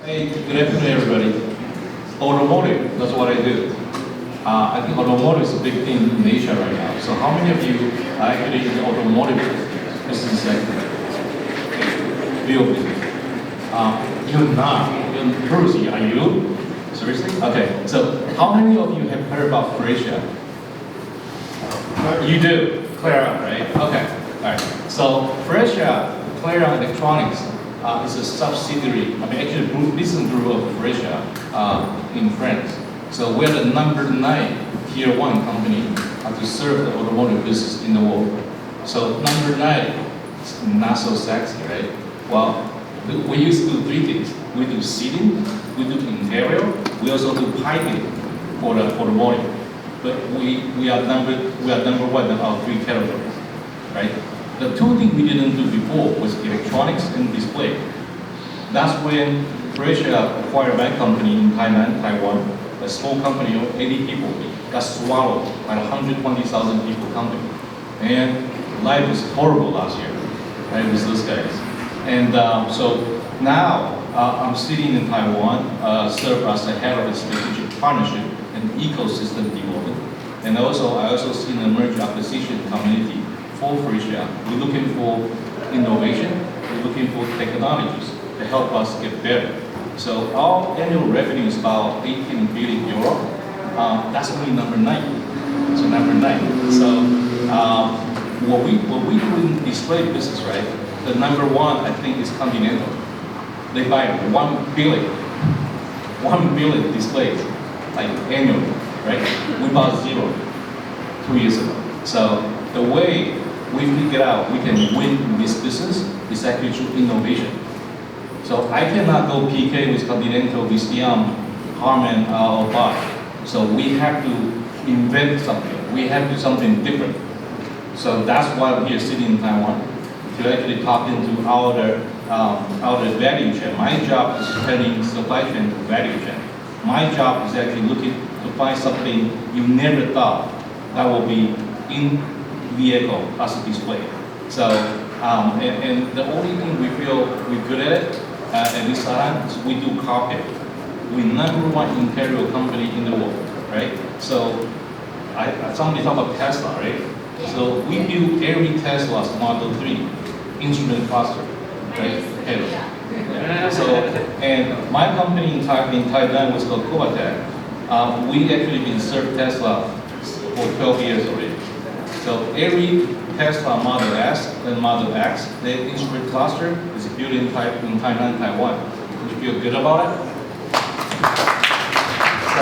Hey, good afternoon, everybody. Automotive, that's what I do. I think automotive is a big thing in Asia right now. So how many of you are actually in the automotive business sector? Real business. You're not. You're in Faurecia, are you? Seriously? Okay, so how many of you have heard about Faurecia? You do? Clarion, right? Okay, all right. So Faurecia, Clarion Electronics, is a subsidiary, actually a business group of Faurecia in France. So we're the number 9 tier 1 company to serve the automotive business in the world. So number 9 is not so sexy, right? Well, we used to do 3 things. We do seating, we do interior, we also do piping for the automotive. But we are number 1 in our 3 categories, right? The 2 things we didn't do before was electronics and display. That's when Faurecia acquired my company in Thailand, Taiwan, a small company of 80 people, got swallowed by a 120,000 people company. And life was horrible last year, right, with those guys. And so now I'm sitting in Taiwan, serve as the head of the strategic partnership and ecosystem development. And I also see the merger acquisition community for Faurecia. We're looking for innovation, we're looking for technologies to help us get better. So our annual revenue is about 18 billion euro. That's only number 9. So number 9. So what we do in display business, right? The number 1 I think is Continental. They buy 1 billion displays like annually, right? We bought 0 2 years ago. So the way we figure out we can win in this business is actually through innovation. So I cannot go PK with Continental, with Harman, or Bosch. So we have to invent something. We have to do something different. So that's why I'm here sitting in Taiwan, to actually talk into our value chain. My job is turning supply chain to value chain. My job is actually looking to find something you never thought that will be in vehicle as a display. So, and the only thing we feel we're good at it, at this time, is we do carpet. We're number 1 interior company in the world, right? So, somebody talk about Tesla, right? So we build every Tesla's Model 3 instrument cluster, right? Yeah. So, and my company in Thailand was called Kovatec. We actually been served Tesla for 12 years already. So every Tesla Model S and Model X, the instrument cluster is built in Thailand, Taiwan. Would you feel good about it? So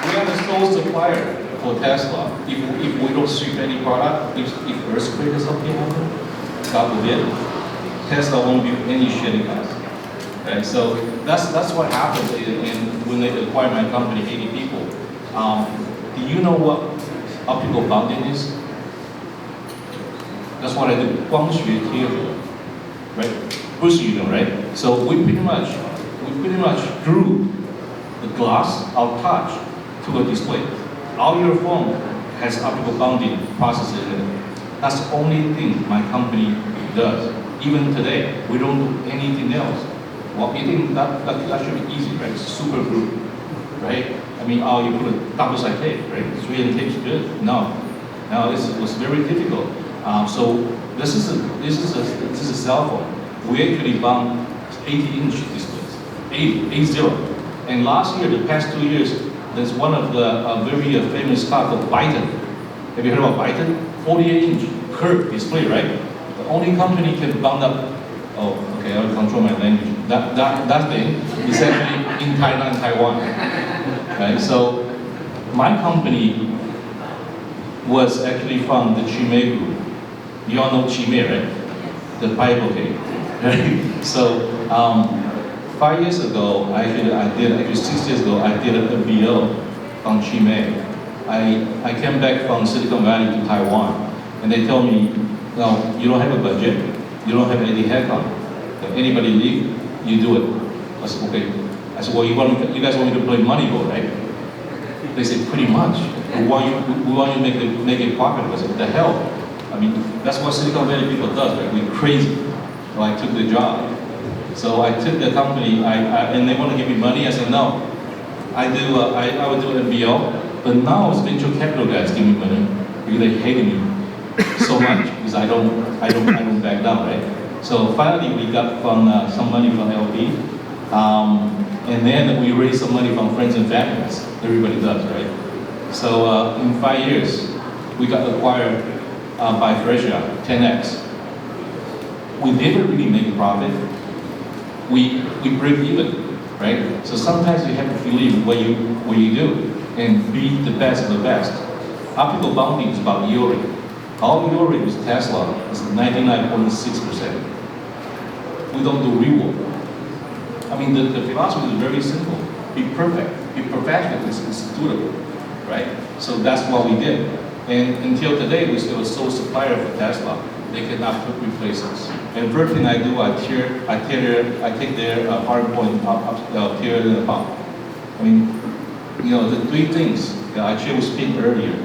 we are the sole supplier for Tesla. If we don't ship any product, if earthquake or something happens, God forbid, Tesla won't build any shitty cars. Right? So that's what happens when they acquire my company, 80 people. Do you know what optical bonding is? That's what I do. 光学贴合, right? Bruce, you know, right? So we pretty much grew the glass, our touch, to a display. All your phone has optical bonding process in it. That's the only thing my company does. Even today, we don't do anything else. Well, you think that should be easy, right? Super glue, right? You put a double-sided tape, right? 3M tape's good. No, this was very difficult. So this is a cell phone. We actually bond 80-inch displays, 80. And last year, the past 2 years, there's one of the very famous car called Byton. Have you heard about Byton? 48-inch curved display, right? The only company can bond up. Oh, okay, I'll control my language. That thing is actually in Thailand, Taiwan. Right? So my company was actually from the Chime group. You all know Chime, right? The Bible cake. Right? So 5 years ago, actually 6 years ago, I did a BO from Chime. I came back from Silicon Valley to Taiwan, and they told me, no, you don't have a budget, you don't have any headcount. If anybody leave, you do it. I said, okay. I said, well, you guys want me to play Moneyball, right? They said, pretty much. We want you to make a profit. I said, what the hell? That's what Silicon Valley people does, right? We're crazy. So I took the job. So I took the company, and they want to give me money. I said no. I would do MBO, but now it's venture capital guys give me money because they hated me so much because I don't back down, right? So finally we got some money from LP, and then we raised some money from friends and families. Everybody does, right? So in 5 years, we got acquired by Faurecia, 10x. We never really make a profit. We break even, right? So sometimes you have to believe what you do and be the best of the best. Optical bonding is about yield rate. Our yield rate is Tesla is 99.6%. We don't do reward. I mean, the philosophy is very simple. Be perfect. Be perfection is doable, right? So that's what we did. And until today, we're still a sole supplier for Tesla. They cannot replace us. And first thing I do, I take their PowerPoint tear it apart. I mean, you know, the three things that I shared with Ping earlier.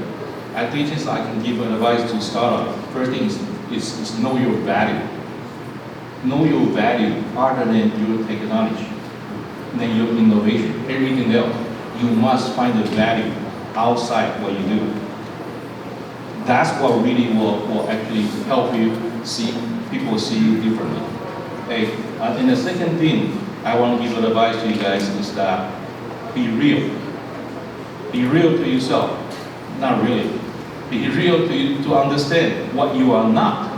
I think I can give advice to startup. First thing is know your value. Know your value other than your technology, then your innovation. Everything else, you must find the value outside what you do. That's what really will actually help you see people see you differently. Okay. And the second thing I want to give advice to you guys is that be real. Be real to yourself. Not really. Be real to understand what you are not.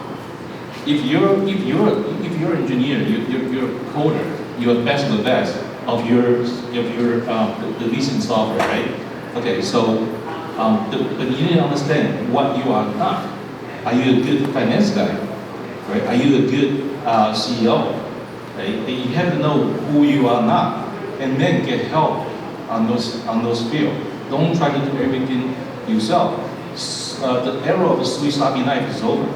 If you're an engineer, you're a coder, you're the best of the best of the leasing software, right? Okay, so but you need to understand what you are not. Are you a good finance guy? Right? Are you a good CEO? Right? You have to know who you are not, and then get help on those fields. Don't try to do everything yourself. The era of the Swiss Army knife is over.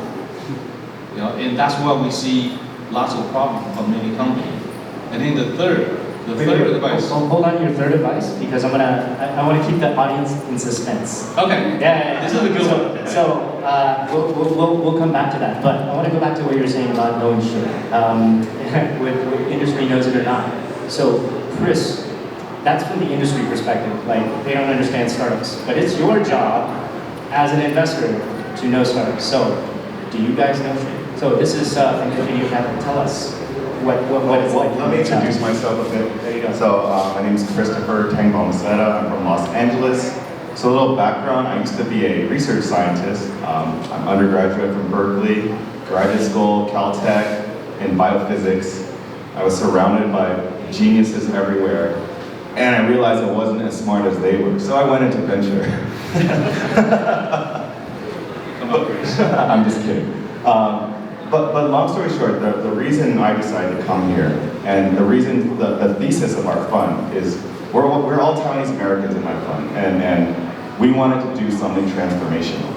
You know, and that's why we see lots of problems from many companies. And then the third advice. Hold on to your third advice because I want to keep the audience in suspense. Okay. Yeah. This is a good one. So we'll come back to that, but I want to go back to what you were saying about knowing shit. With industry knows it or not. So Chris, that's from the industry perspective. Like they don't understand startups, but it's your job as an investor to know startups. So do you guys know shit? So this is from Infinio Capital. Tell us what let me introduce myself a bit. There you go. So my name is Christopher Tangbaum-Seta. I'm from Los Angeles. So a little background, I used to be a research scientist. I'm undergraduate from Berkeley, graduate school, Caltech, in biophysics. I was surrounded by geniuses everywhere. And I realized I wasn't as smart as they were. So I went into venture. I'm just kidding. But long story short, the reason I decided to come here, and the reason, the thesis of our fund is, we're all Taiwanese Americans in my fund, and we wanted to do something transformational.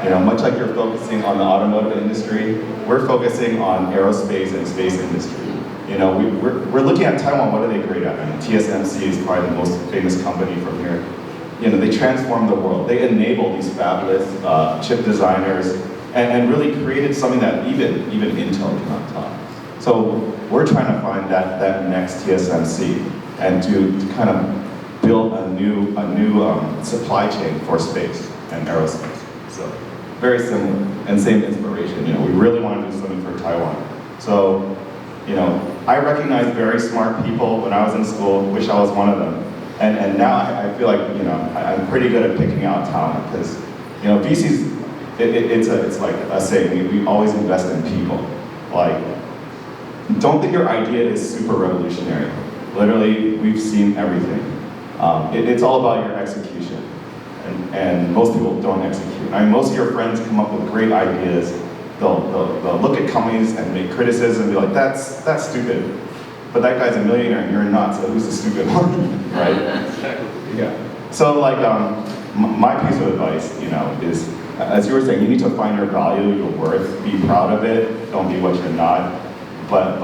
You know, much like you're focusing on the automotive industry, we're focusing on aerospace and space industry. You know, we're looking at Taiwan, what are they great at? I mean, TSMC is probably the most famous company from here. You know, they transform the world. They enable these fabulous chip designers and really created something that even Intel cannot top. So we're trying to find that next TSMC and to kind of build a new supply chain for space and aerospace. So very similar and same inspiration. You know, we really want to do something for Taiwan. So, you know, I recognized very smart people when I was in school. Wish I was one of them. And now I feel like, you know, I'm pretty good at picking out talent because, you know, VC's, it's like a saying, we always invest in people. Like, don't think your idea is super revolutionary. Literally, we've seen everything. It's all about your execution. And most people don't execute. I mean, most of your friends come up with great ideas. They'll look at companies and make criticism and be like, that's stupid. But that guy's a millionaire and you're not, so who's the stupid one, right? Yeah. So like, my piece of advice, you know, is, as you were saying, you need to find your value, your worth, be proud of it, don't be what you're not. But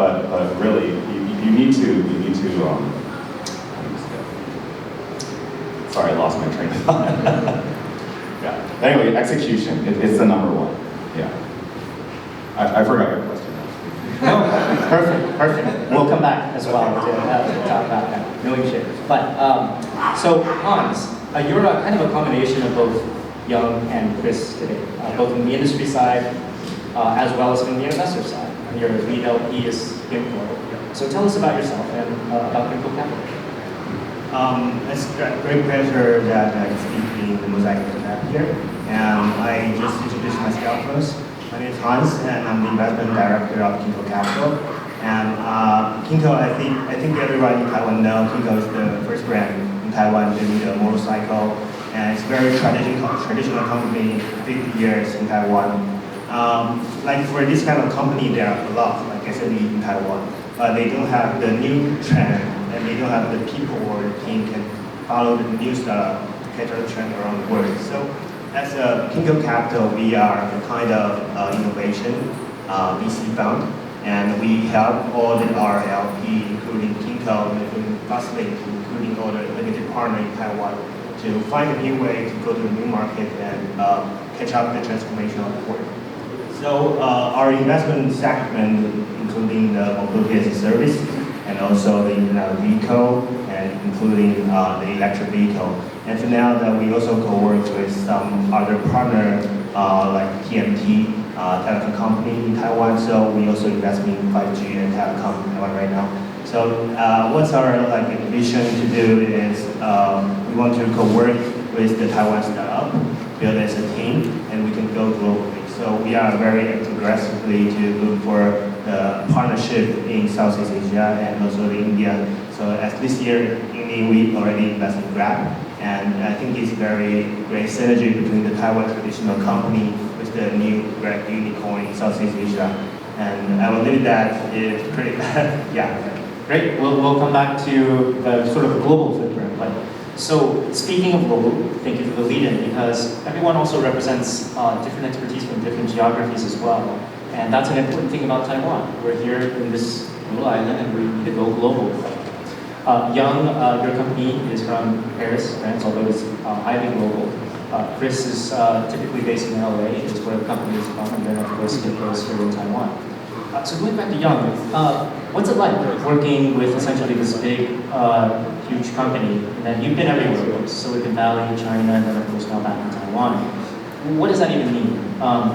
really, you need to, sorry, I lost my train of thought. Yeah. Anyway, execution, it's the number one. Yeah. I forgot your question. No. Perfect. We'll come back as well to talk about that, knowing shares. But, so Hans, you're kind of a combination of both Young and Chris today, both from the industry side as well as from the investor side. And your lead LP is KYMCO. So tell us about yourself and about KYMCO Capital. It's a great pleasure that I speak in the Mosaic Mashup here. And I just introduced myself first. My name is Hans, and I'm the investment director of KYMCO Capital. And KYMCO, I think everyone in Taiwan knows KYMCO is the first brand in Taiwan to do the motorcycle, and it's a very traditional company, 50 years in Taiwan. Like for this kind of company, there are a lot, like SME in Taiwan, but they don't have the new trend, and they don't have the people or the team can follow the new stuff, catch the trend around the world. So as a KYMCO Capital, we are a kind of innovation VC fund, and we help all the RLP, including KYMCO, including Busling, including all the limited partners in Taiwan, to find a new way to go to the new market and catch up the transformation of the world. So our investment segment, including the mobility as a service, and also the vehicle, and including the electric vehicle. And for now, that we also co-work with some other partner like TMT, telecom company in Taiwan. So we also invest in 5G and telecom in Taiwan right now. So what's our ambition to do is we want to co-work with the Taiwan startup, build as a team, and we can go globally. So we are very aggressively to look for the partnership in Southeast Asia and also India. So as this year, we already invested in Grab, and I think it's very great synergy between the Taiwan traditional company with the new Grab unicorn in Southeast Asia. And I will leave that. It's pretty yeah. Great. We'll come back to the sort of global footprint. But so speaking of global, thank you for the lead-in, because everyone also represents different expertise from different geographies as well. And that's an important thing about Taiwan. We're here in this little island and we need to go global. Young, your company is from Paris, France, although it's highly global. Chris is typically based in LA, is where the company is from, and then of course it goes here in Taiwan. So going back to Young, what's it like working with essentially this big, huge company? And then you've been everywhere, Silicon Valley, China, and then of course now back in Taiwan. What does that even mean,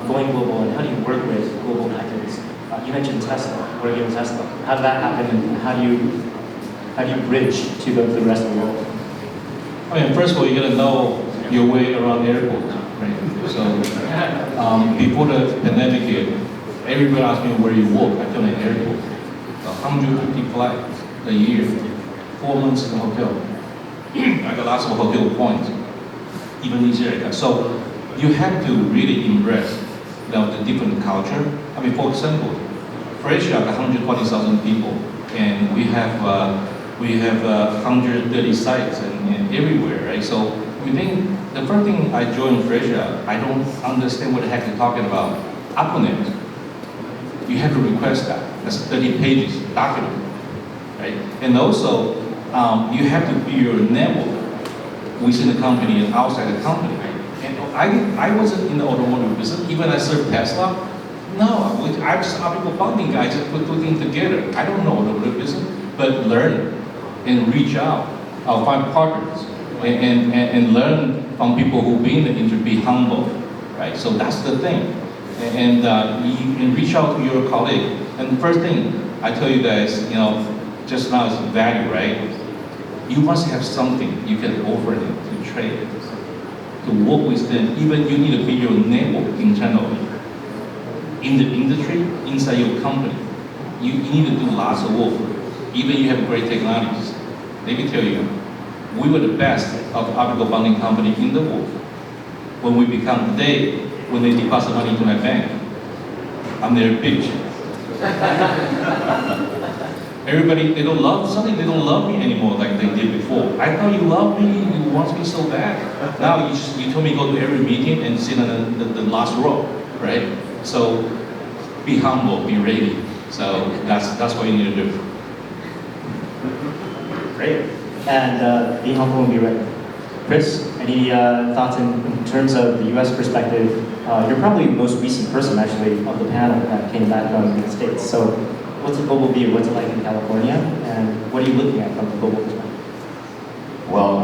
going global, and how do you work with global actors? You mentioned Tesla, working with Tesla. How did that happen, and how do you bridge to the rest of the world? I mean, first of all, you gotta know your way around the airport, right? So before the pandemic hit, everybody asked me where you work. I tell them airport. 150 flights a year, 4 months in the hotel. I got lots of hotel points, even this area. So you have to really embrace the different culture. I mean, for example, Faurecia got 120,000 people, and we have 130 sites and everywhere, right? So we think the first thing I joined Faurecia, I don't understand what the heck you're talking about. Opponent, you have to request that. That's 30 pages document, right? And also, you have to build your network within the company and outside the company. And I wasn't in the automotive business, even I served Tesla. No, I'm just a people funding guy, just put two things together. I don't know automotive business, but learn and reach out, find partners, and learn from people who've been in the industry, be humble, right? So that's the thing. And you can reach out to your colleague. And the first thing I tell you guys, just now is value, right? You must have something you can offer them to trade, to work with them. Even you need to build your network internally. In the industry, inside your company, you need to do lots of work. Even you have great technologies. Let me tell you, we were the best of optical bonding company in the world. When we become today, when they deposit money into my bank, I'm their bitch. Everybody, they don't love me anymore like they did before. I thought you loved me, you want me so bad. Now you told me go to every meeting and sit on the last row, right? So be humble, be ready. So that's what you need to do. Great. And be humble and be ready. Chris, any thoughts in terms of the U.S. perspective? You're probably the most recent person, actually, of the panel that came back from the States. So what's a global view? What's it like in California? And what are you looking at from the global perspective? Well,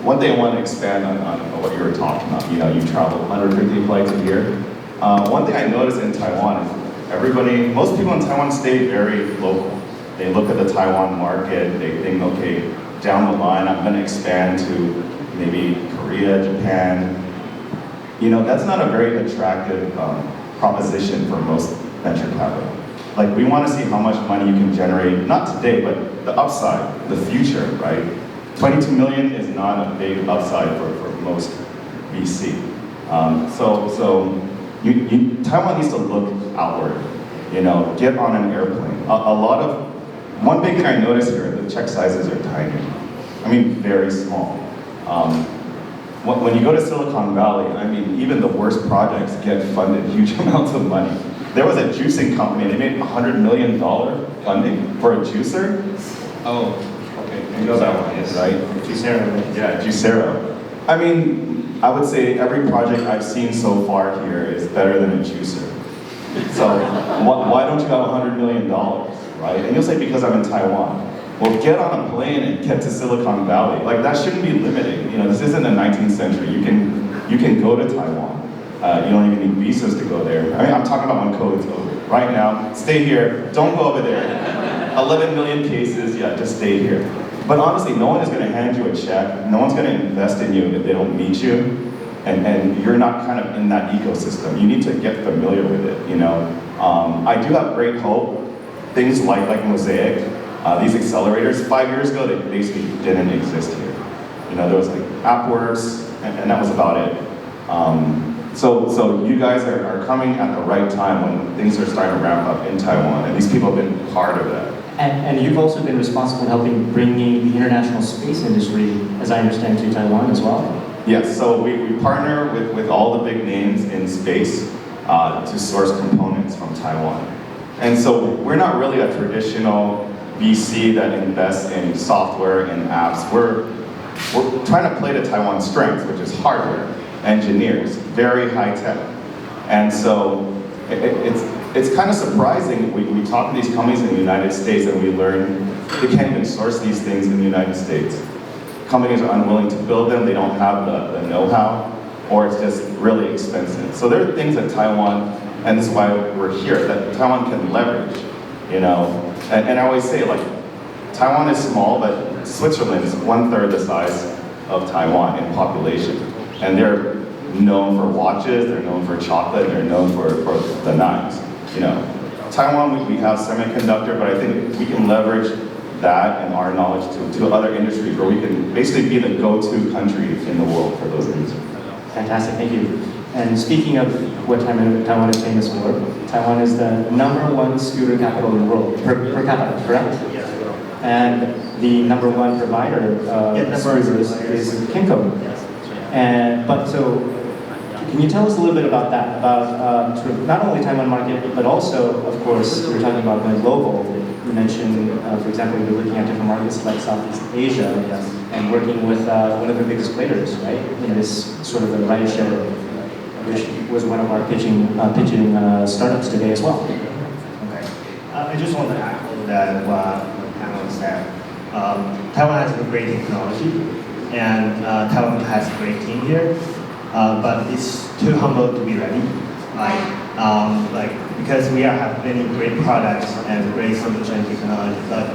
one thing I want to expand on what you were talking about. You know, you travel 150 flights a year. One thing I noticed in Taiwan is most people in Taiwan stay very local. They look at the Taiwan market, they think, okay, down the line I'm going to expand to maybe Korea, Japan. You know, that's not a very attractive proposition for most venture capital. Like, we want to see how much money you can generate, not today, but the upside, the future, right? 22 million is not a big upside for most VC. Taiwan needs to look outward, you know, get on an airplane. One big thing I noticed here, the check sizes are tiny. I mean, very small. When you go to Silicon Valley, I mean, even the worst projects get funded huge amounts of money. There was a juicing company, they made $100 million funding for a juicer. Oh, okay. You know that one, Yes. right? Juicero. Yeah, Juicero. I mean, I would say every project I've seen so far here is better than a juicer. So why don't you have $100 million, right? And you'll say, because I'm in Taiwan. Well, get on a plane and get to Silicon Valley. Like, that shouldn't be limiting. You know, this isn't the 19th century. You can go to Taiwan. You don't even need visas to go there. I mean, I'm talking about when COVID's over. Right now, stay here. Don't go over there. 11 million cases. Yeah, just stay here. But honestly, no one is going to hand you a check. No one's going to invest in you if they don't meet you. And you're not kind of in that ecosystem. You need to get familiar with it, you know. I do have great hope. Things like Mosaic, these accelerators, 5 years ago, they basically didn't exist here. You know, there was like AppWorks, and that was about it. So you guys are coming at the right time when things are starting to ramp up in Taiwan, and these people have been part of that. And you've also been responsible in helping bringing the international space industry, as I understand, to Taiwan as well. Yes, so we partner with all the big names in space to source components from Taiwan. And so we're not really a traditional VC that invests in software and apps. We're trying to play to Taiwan's strengths, which is hardware, engineers, very high tech. And so it's kind of surprising. We talk to these companies in the United States and we learn they can't even source these things in the United States. Companies are unwilling to build them, they don't have the know-how, or it's just really expensive. So there are things that Taiwan, and this is why we're here, that Taiwan can leverage, you know. And I always say, like, Taiwan is small, but Switzerland is 1/3 the size of Taiwan in population. And they're known for watches, they're known for chocolate, they're known for the knives, you know. Taiwan, we have semiconductor, but I think we can leverage that and our knowledge to other industries where we can basically be the go-to country in the world for those industries. Fantastic, thank you. And speaking of what Taiwan is famous for, Taiwan is the #1 scooter capital in the world, per capita, correct? Yes. And the #1 provider of scooters is KYMCO. Can you tell us a little bit about that, about sort of not only Taiwan market, but also, of course, we're talking about going global. You mentioned, for example, you're looking at different markets like Southeast Asia, and working with one of the biggest players, right? In this sort of the rideshare, which was one of our pitching startups today as well. Okay. I just want to echo that what Pang said. Taiwan has a great technology, and Taiwan has a great team here. But it's too humble to be ready, because we have many great products and great solution technology, but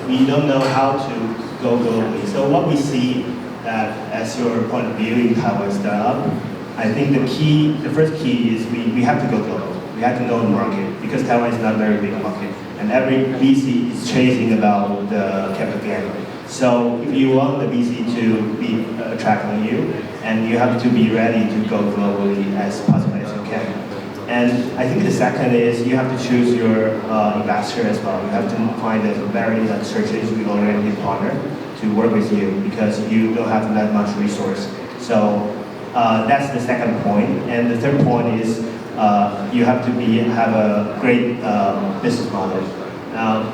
we don't know how to go globally. So what we see that, as your point of view in Taiwan startup, I think the first key is we have to go global. We have to know the market, because Taiwan is not a very big market, and every VC is chasing about the capital gain. So if you want the VC to be attracting you, and you have to be ready to go globally as possible as you can. And I think the second is you have to choose your investor as well. You have to find a very strategic-oriented partner to work with you, because you don't have that much resource. So that's the second point. And the third point is you have to have a great business model.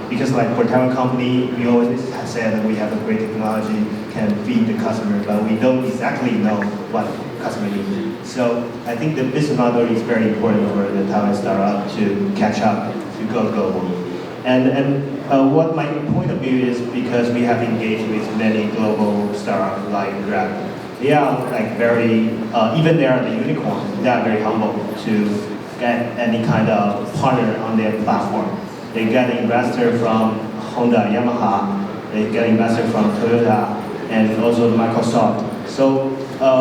Because like for Taiwan company, we always said that we have a great technology, can feed the customer, but we don't exactly know what customer needs. So I think the business model is very important for the Taiwan startup to catch up, to go global. And what my point of view is, because we have engaged with many global startups like Grab, they are like very, even they are the unicorns, they are very humble to get any kind of partner on their platform. They get an investor from Honda, Yamaha, they get investor from Toyota, and also Microsoft. So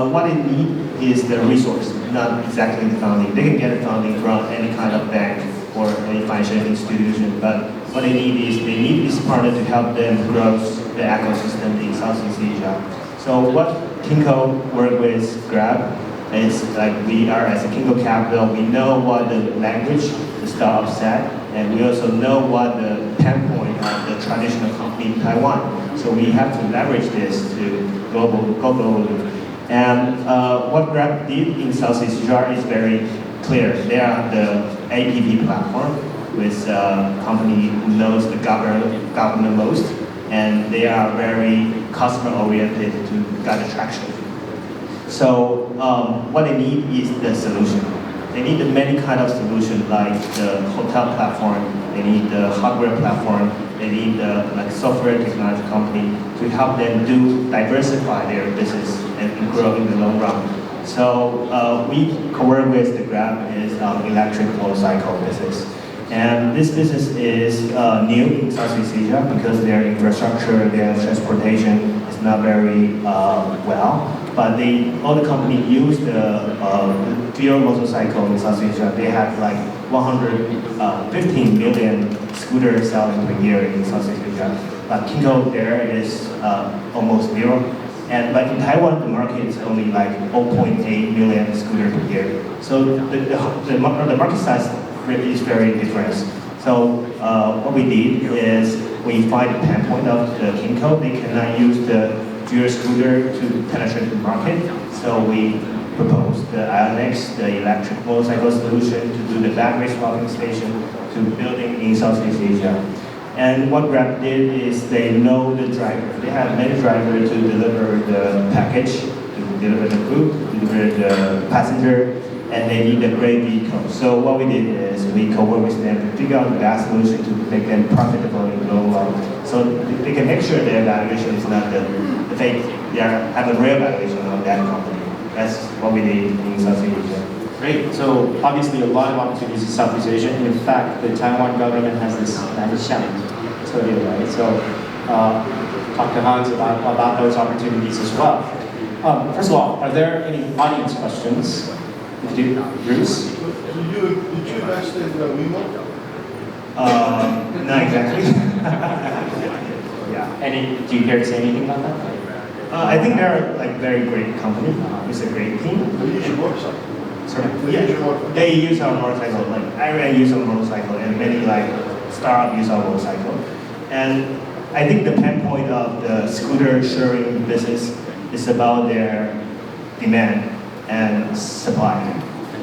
what they need is the resource, not exactly the funding. They can get the funding from any kind of bank or any financial institution, but what they need is they need this partner to help them grow the ecosystem in Southeast Asia. So what KYMCO work with Grab is like we are as a KYMCO Capital, we know what the language the startup said, and we also know what the pain point of the traditional company in Taiwan. So we have to leverage this to go globally. And what Grab did in Southeast Asia is very clear. They are the APP platform with a company who knows the government most, and they are very customer-oriented to get traction. So what they need is the solution. They need many kind of solution, like the hotel platform, they need the hardware platform, they need the software technology company to help them diversify their business and grow in the long run. So we co-work with the Grab is electric motorcycle business. And this business is new in Southeast Asia because their infrastructure, their transportation is not very well. But all the company use the dual motorcycle in Southeast Asia. They have like 115 million scooters selling per year in Southeast Asia. But KYMCO there is almost zero. But in Taiwan, the market is only like 0.8 million scooters per year. So the market size really is very different. So what we did is we find the pain point of the KYMCO. They cannot use the dual scooter to penetrate the market. So we proposed the IONX, the electric motorcycle solution, to do the battery swapping station to building in Southeast Asia. And what Grab did is they know the driver. They have many drivers to deliver the package, to deliver the food, to deliver the passenger, and they need a great vehicle. So what we did is we co-work with them to figure out the best solution to make them profitable in the long run. So they can make sure their valuation is not the fake. They have a real valuation of that company. That's what we did in Southeast Asia. Great. So obviously a lot of opportunities in Southeast Asia. In fact, the Taiwan government has this study, right? So talk to Hans about those opportunities as well. First of all, are there any audience questions? If you do, Bruce? Did you invest in WeMo? Not exactly. Yeah. Do you care to say anything about that? I think they're like very great company. It's a great team. They use your motorcycle. Sorry. Yeah. They use our motorcycle. Like Clarion use our motorcycle, and many like startup use our motorcycle. And I think the pain point of the scooter sharing business is about their demand and supply.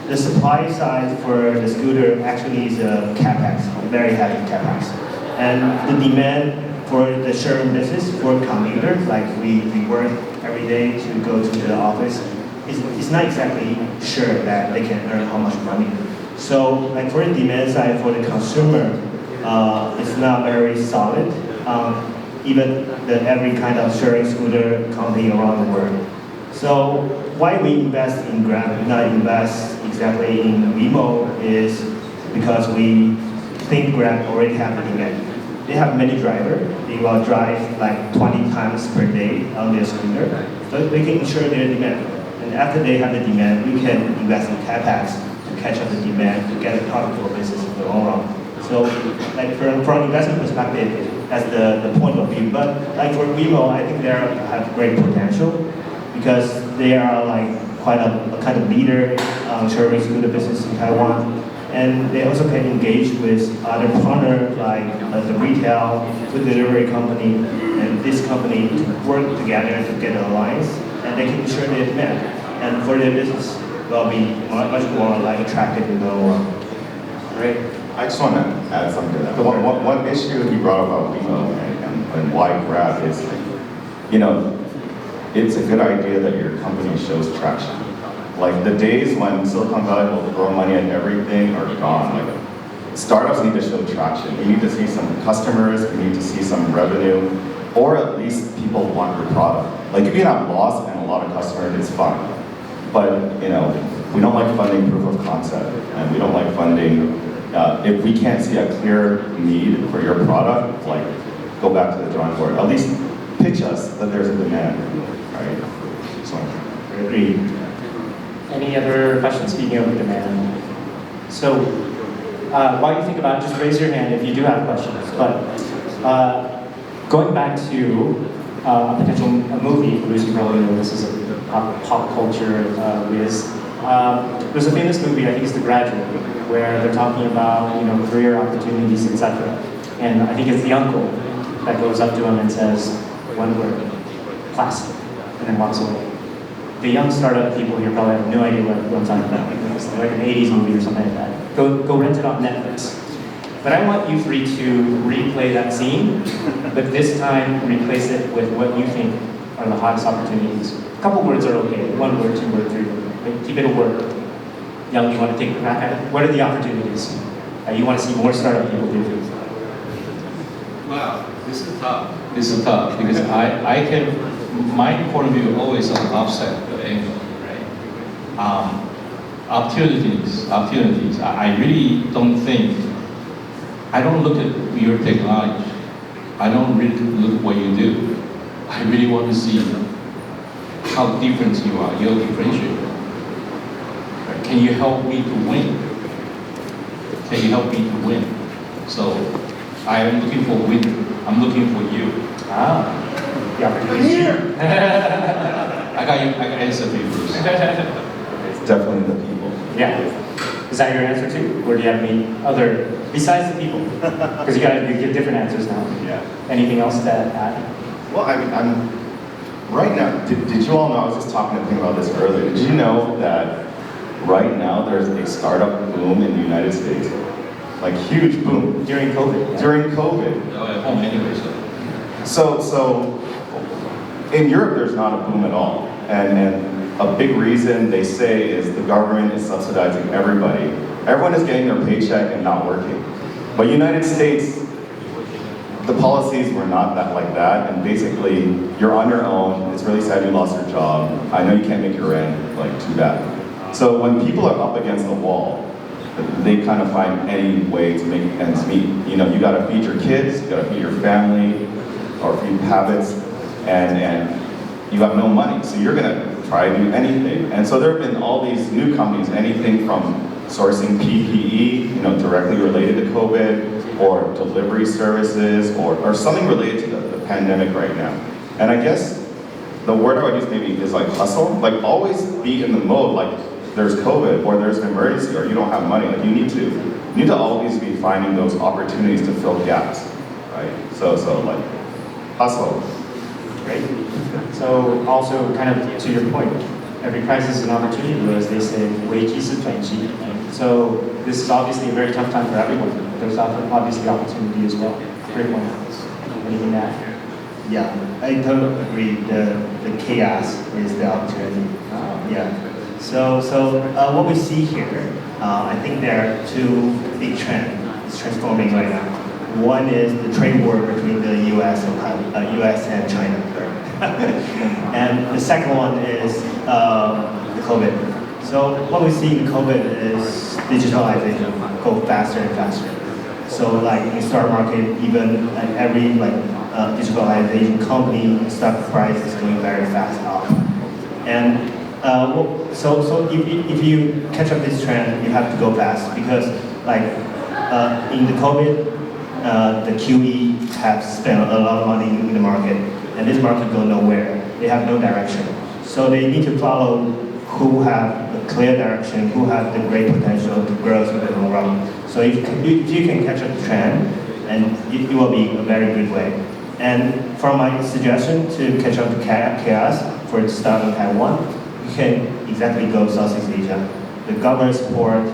The supply side for the scooter actually is a capex, very heavy capex. And the demand for the sharing business for commuters, like we work every day to go to the office, it's not exactly sure that they can earn how much money. So like for the demand side for the consumer, it's not very solid. Even every kind of sharing scooter company around the world. So why we invest in Grab, not invest exactly in WeMo, is because we think Grab already have the demand. They have many drivers. They will drive like 20 times per day on their scooter. So they can ensure their demand. And after they have the demand, we can invest in CapEx to catch up the demand to get a profitable business in the long run. So like from an investment perspective, that's the point of view. But like for WeMo, I think they have great potential because they are like quite a kind of leader sharing scooter business in Taiwan. And they also can engage with other partners like the retail, food delivery company, and this company to work together to get an alliance, and they can ensure their demand. And for their business, will be much more like attractive in the long run. Great. I just want to add something to that. The one issue he brought up about WeMo and why Grab is, it's a good idea that your company shows traction. Like the days when Silicon Valley will throw money at everything are gone. Like startups need to show traction. We need to see some customers, we need to see some revenue, or at least people want your product. Like if you have loss and a lot of customers, it's fine. But we don't like funding proof of concept, and we don't like funding if we can't see a clear need for your product. Like go back to the drawing board. At least pitch us that there's a demand, right? So, Agreed. Any other questions? Speaking of demand, so while you think about it, just raise your hand if you do have questions. But going back to a potential movie, Bruce, you probably know this is a pop culture whiz. There's a famous movie, I think it's The Graduate, where they're talking about career opportunities, etc. And I think it's the uncle that goes up to him and says one word, plastic, and then walks away. The young startup people here probably have no idea what I'm talking about. It's like an 80s movie or something like that. Go rent it on Netflix. But I want you three to replay that scene, but this time replace it with what you think are the hottest opportunities. A couple words are okay. 1 word, 2 word, 3 word. But keep it a word. Young, you want to take a crack at it? What are the opportunities you want to see more startup people do? Wow, this is tough. This is tough because my point of view always on the upside angle, right? Opportunities. I really don't think. I don't look at your technology. I don't really look at what you do. I really want to see how different you are, your differentiator. Can you help me to win? Can you help me to win? So I am looking for win. I'm looking for you. The opportunity. I got answer for you, Bruce. it's definitely the people. Yeah. Is that your answer too? Or do you have any other, besides the people? Because you give different answers now. Yeah. Anything else to add? Well, I'm right now. Did you all know? I was just talking to Ping about this earlier. Did you know that right now there's a startup boom in the United States? Like huge boom During COVID. Yeah. during COVID. Oh, at home anyway, So in Europe there's not a boom at all, and a big reason they say is the government is subsidizing everybody. Everyone is getting their paycheck and not working. But United States, the policies were not like that, and basically you're on your own. It's really sad you lost your job. I know you can't make your rent, like too bad. So when people are up against the wall, they kind of find any way to make ends meet. You gotta feed your kids, you gotta feed your family, or feed habits, and you have no money. So you're gonna try to do anything. And so there have been all these new companies, anything from sourcing PPE, directly related to COVID, or delivery services, or something related to the pandemic right now. And I guess the word I would use maybe is like hustle. Like always be in the mode, like there's COVID, or there's an emergency, or you don't have money. Like you need to always be finding those opportunities to fill gaps, right? So like hustle. Great. So also kind of to your point, every crisis is an opportunity, or as they say, 危机是转机. So this is obviously a very tough time for everyone. There's obviously opportunity as well. Great point. Anything to add? Yeah, I totally agree. The chaos is the opportunity. Yeah. So what we see here, I think there are 2 big trends. It's transforming right now. One is the trade war between the U.S. and China, and the second one is the COVID. So what we see in COVID is digitalization go faster and faster. So like in the stock market, even every digitalization company stock price is going very fast up. And so if you catch up this trend, you have to go fast because in the COVID. The QE have spent a lot of money in the market, and this market go nowhere. They have no direction. So they need to follow who have a clear direction, who have the great potential to grow in the long run. So if you can catch up the trend, and it will be a very good way. And for my suggestion to catch up the chaos for starting Taiwan, you can exactly go Southeast Asia. The government support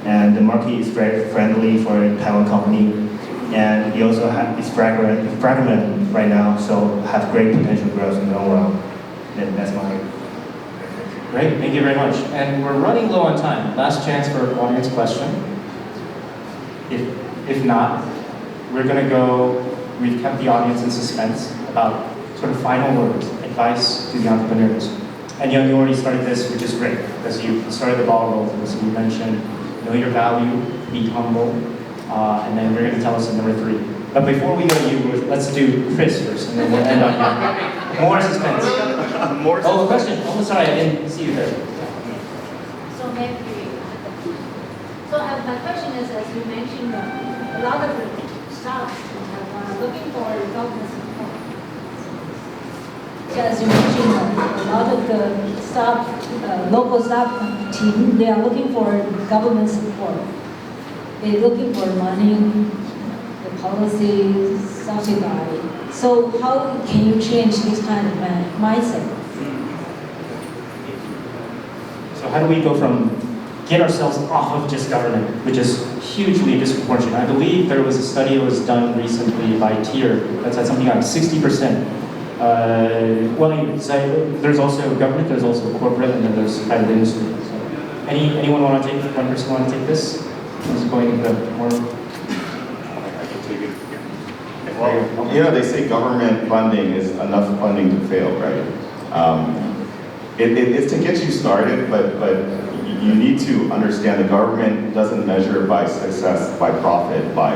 and the market is very friendly for a Taiwan company. And you also have it's fragmented right now, so have great potential growth in the long run. And that's my. Great, thank you very much. And we're running low on time. Last chance for audience question. If not, we're going to go, we've kept the audience in suspense about sort of final words, advice to the entrepreneurs. And you already started this, which is great, because you started the ball rolling. So you mentioned, know your value, be humble, and then you're going to tell us number 3. But before we go to you, let's do Chris first, and then we'll end on you. More suspense. Oh, a question. Oh, sorry, I didn't see you there. So maybe, my question is, as you mentioned, a lot of the staff are looking for government support. So as you mentioned, a lot of the staff, local staff team, they are looking for government support. They're looking for money, the policy, subsidize. So how can you change this kind of mindset? So how do we go from get ourselves off of just government, which is hugely disproportionate? I believe there was a study that was done recently by TIER that said something like 60%. There's also government, there's also corporate, and then there's private industry. So anyone want to take, one person want to take this? Who's going into more? Well, you know, they say government funding is enough funding to fail, right? It's to get you started, but you need to understand the government doesn't measure by success, by profit, by,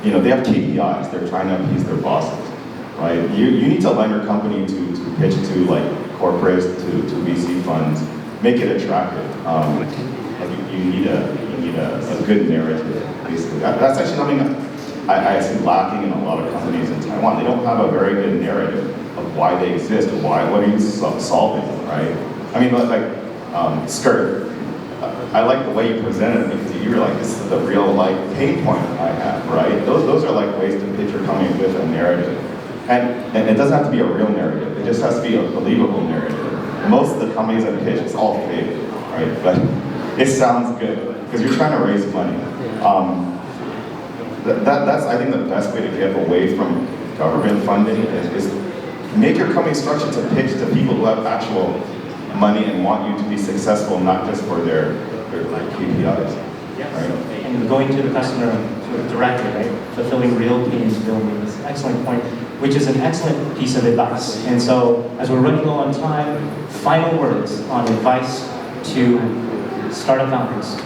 you know, they have KPIs. They're trying to appease their bosses, right? You need to lend your company to pitch to like corporates, to VC funds, make it attractive. You need a good narrative, basically. That's actually something I see lacking in a lot of companies in Taiwan. They don't have a very good narrative of why they exist, what are you solving, right? I mean, like Skirt, I like the way you presented it because you were like, this is the real like pain point I have, right? Those are like ways to pitch your company with a narrative. And it doesn't have to be a real narrative, it just has to be a believable narrative. Most of the companies that pitch, it's all fake, right? But it sounds good because you're trying to raise money. That's, I think, the best way to get away from government funding is make your company structured to pitch to people who have actual money and want you to be successful, not just for their like KPIs. Right? And going to the customer sort of directly, right? Fulfilling real pains, real needs. Excellent point, which is an excellent piece of advice. And so, as we're running low on time, final words on advice to startup founders.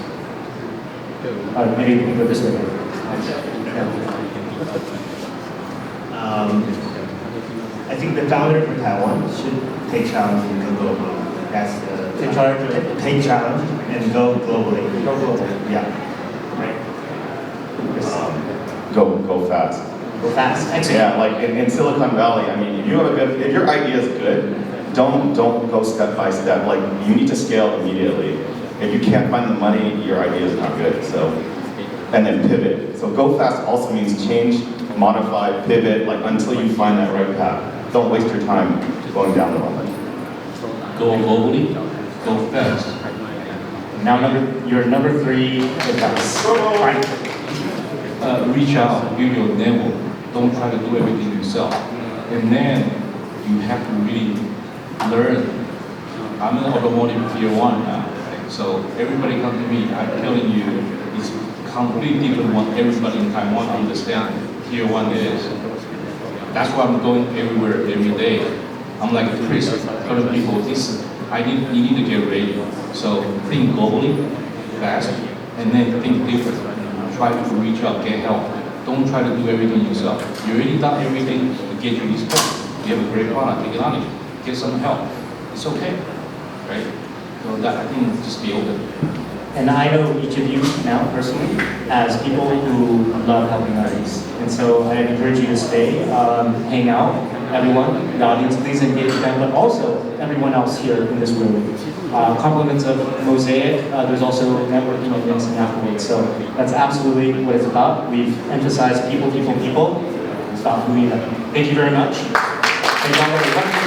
Maybe we can go this way. I think the founder for Taiwan should take challenge and go global. That's the take challenge and go globally. Go global. Yeah. Right. Go fast. Go fast. Excellent. Yeah, like in Silicon Valley. I mean, if your idea is good, don't go step by step. Like you need to scale immediately. If you can't find the money, your idea is not good. So. And then pivot. So go fast also means change, modify, pivot, like until you find that right path. Don't waste your time going down the wrong way. Go globally, go fast. Now your number 3 advice. Reach out, build your network. Don't try to do everything yourself. And then you have to really learn. I'm an automotive tier 1 now. So everybody come to me, I'm telling you, it's completely different what everybody in Taiwan understand tier 1 is. That's why I'm going everywhere every day. I'm like Chris, telling people you need to get ready. So think globally, fast, and then think different. Try to reach out, get help. Don't try to do everything yourself. You already done everything to get you this point. You have a great product, technology, get some help. It's okay, right? So that I think just be open. And I know each of you now personally as people who love helping others. And so I encourage you to stay, hang out, everyone, the audience, please engage them, but also everyone else here in this room. Compliments of Mosaic, there's also networking events and afterwards. So that's absolutely what it's about. We've emphasized people. It's about who you know. Thank you very much. Thank you all very much.